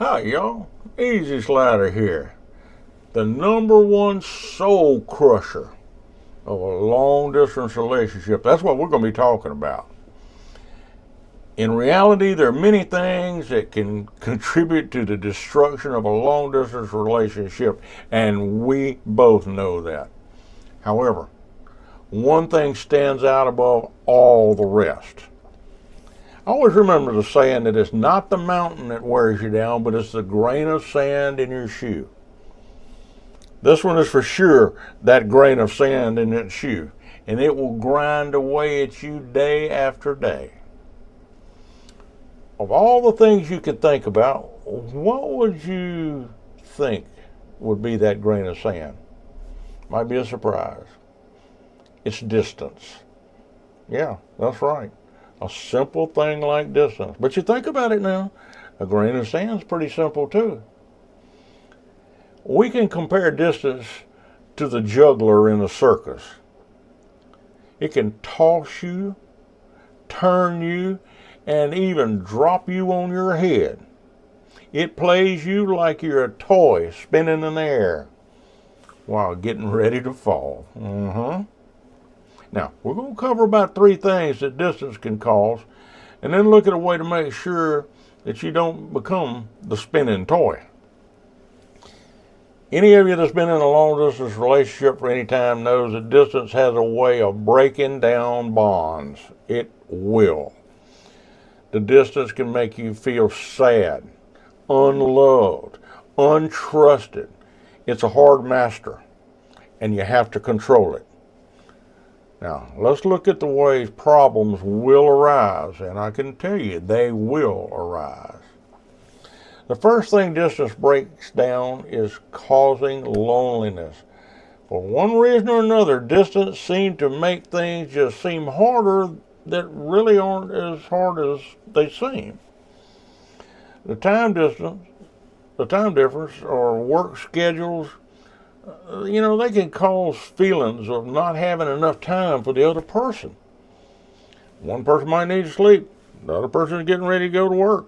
Hi, y'all. Easy Slider here. The number one soul crusher of a long distance relationship. That's what we're going to be talking about. In reality, there are many things that can contribute to the destruction of a long distance relationship, and we both know that. However, one thing stands out above all the rest. I always remember the saying that it's not the mountain that wears you down, but it's the grain of sand in your shoe. This one is for sure that grain of sand in its shoe, and it will grind away at you day after day. Of all the things you could think about, what would you think would be that grain of sand? Might be a surprise. It's distance. Yeah, that's right. A simple thing like distance. But you think about it now, a grain of sand is pretty simple too. We can compare distance to the juggler in the circus. It can toss you, turn you, and even drop you on your head. It plays you like you're a toy spinning in the air while getting ready to fall. Now, we're going to cover about 3 things that distance can cause, and then look at a way to make sure that you don't become the spinning toy. Any of you that's been in a long distance relationship for any time knows that distance has a way of breaking down bonds. It will. The distance can make you feel sad, unloved, untrusted. It's a hard master, and you have to control it. Now, let's look at the ways problems will arise, and I can tell you they will arise. The first thing distance breaks down is causing loneliness. For one reason or another, distance seems to make things just seem harder that really aren't as hard as they seem. The time difference, or work schedules, they can cause feelings of not having enough time for the other person. One person might need to sleep. The other person is getting ready to go to work.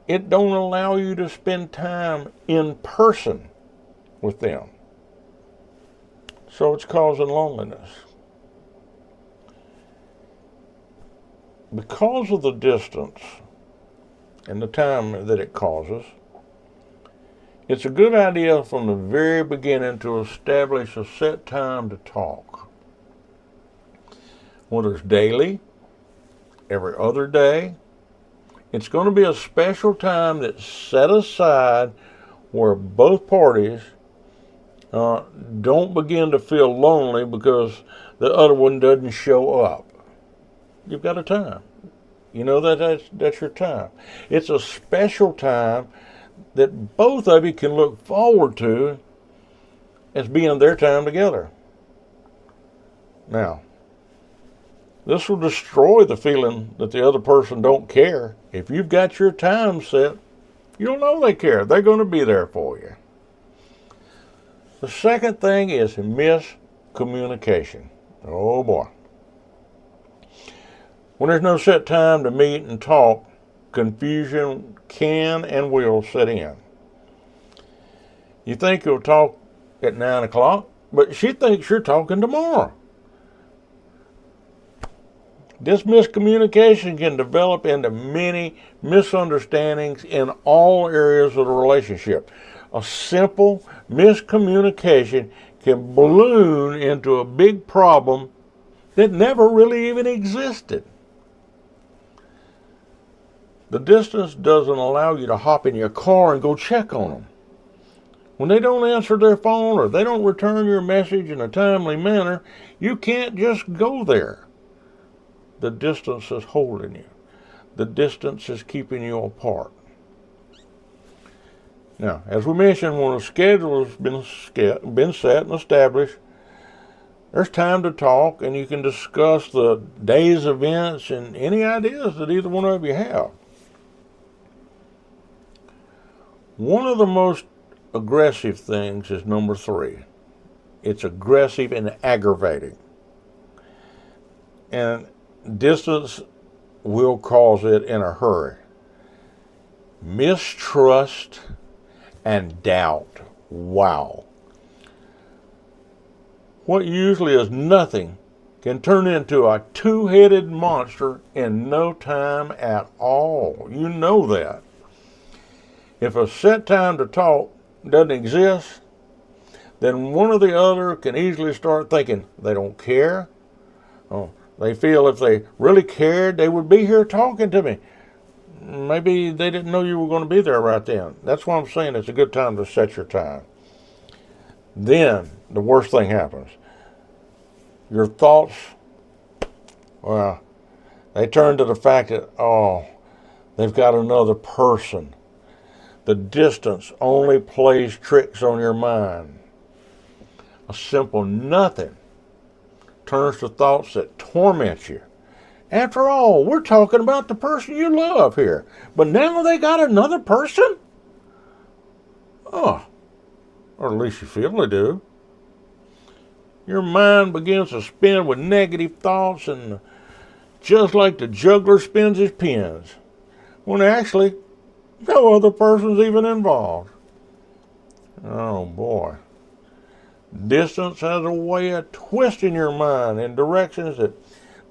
It don't allow you to spend time in person with them. So it's causing loneliness. Because of the distance and the time that it causes, it's a good idea from the very beginning to establish a set time to talk. Whether it's daily, every other day, it's going to be a special time that's set aside where both parties don't begin to feel lonely because the other one doesn't show up. You've got a time. You know that's your time. It's a special time that both of you can look forward to as being their time together. Now, this will destroy the feeling that the other person don't care. If you've got your time set, you'll know they care. They're going to be there for you. The second thing is miscommunication. Oh boy. When there's no set time to meet and talk, confusion can and will set in. You think you'll talk at 9 o'clock, but she thinks you're talking tomorrow. This miscommunication can develop into many misunderstandings in all areas of the relationship. A simple miscommunication can balloon into a big problem that never really even existed. The distance doesn't allow you to hop in your car and go check on them. When they don't answer their phone or they don't return your message in a timely manner, you can't just go there. The distance is holding you. The distance is keeping you apart. Now, as we mentioned, when a schedule has been set and established, there's time to talk, and you can discuss the day's events and any ideas that either one of you have. One of the most aggressive things is number 3. It's aggressive and aggravating. And distance will cause it in a hurry. mistrust, and doubt. Wow. What usually is nothing can turn into a two-headed monster in no time at all. You know that. If a set time to talk doesn't exist, then one or the other can easily start thinking they don't care. Oh, they feel if they really cared, they would be here talking to me. Maybe they didn't know you were going to be there right then. That's why I'm saying it's a good time to set your time. Then the worst thing happens. Your thoughts, well, they turn to the fact that, oh, they've got another person. The distance only plays tricks on your mind. A simple nothing turns to thoughts that torment you. After all, we're talking about the person you love here. But now they got another person? Oh, or at least you feel they do. Your mind begins to spin with negative thoughts, and just like the juggler spins his pins, when actually no other person's even involved. Oh boy. Distance has a way of twisting your mind in directions that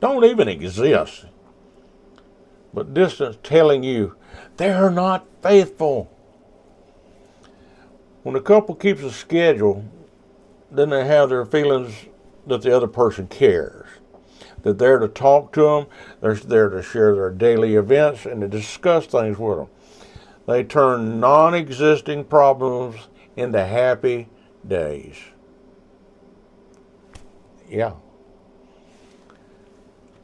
don't even exist. But distance telling you they're not faithful. When a couple keeps a schedule, then they have their feelings that the other person cares. That they're to talk to them, they're there to share their daily events and to discuss things with them. They turn non-existing problems into happy days. Yeah.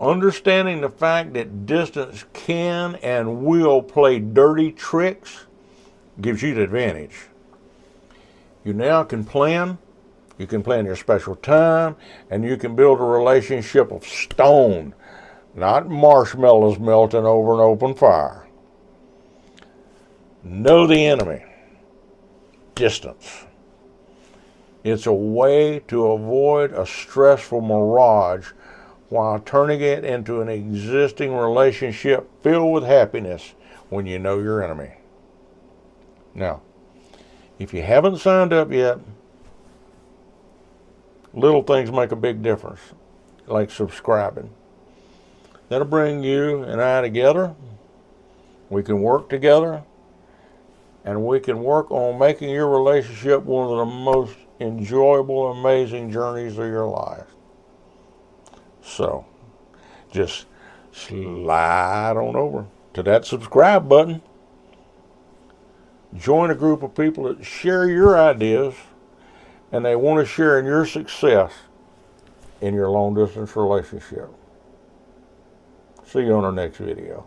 Understanding the fact that distance can and will play dirty tricks gives you the advantage. You now can plan. You can plan your special time, and you can build a relationship of stone, not marshmallows melting over an open fire. Know the enemy. Distance. It's a way to avoid a stressful mirage while turning it into an existing relationship filled with happiness when you know your enemy. Now, if you haven't signed up yet, little things make a big difference, like subscribing. That'll bring you and I together. We can work together, and we can work on making your relationship one of the most enjoyable, amazing journeys of your life. So, just slide on over to that subscribe button. Join a group of people that share your ideas and they want to share in your success in your long distance relationship. See you on our next video.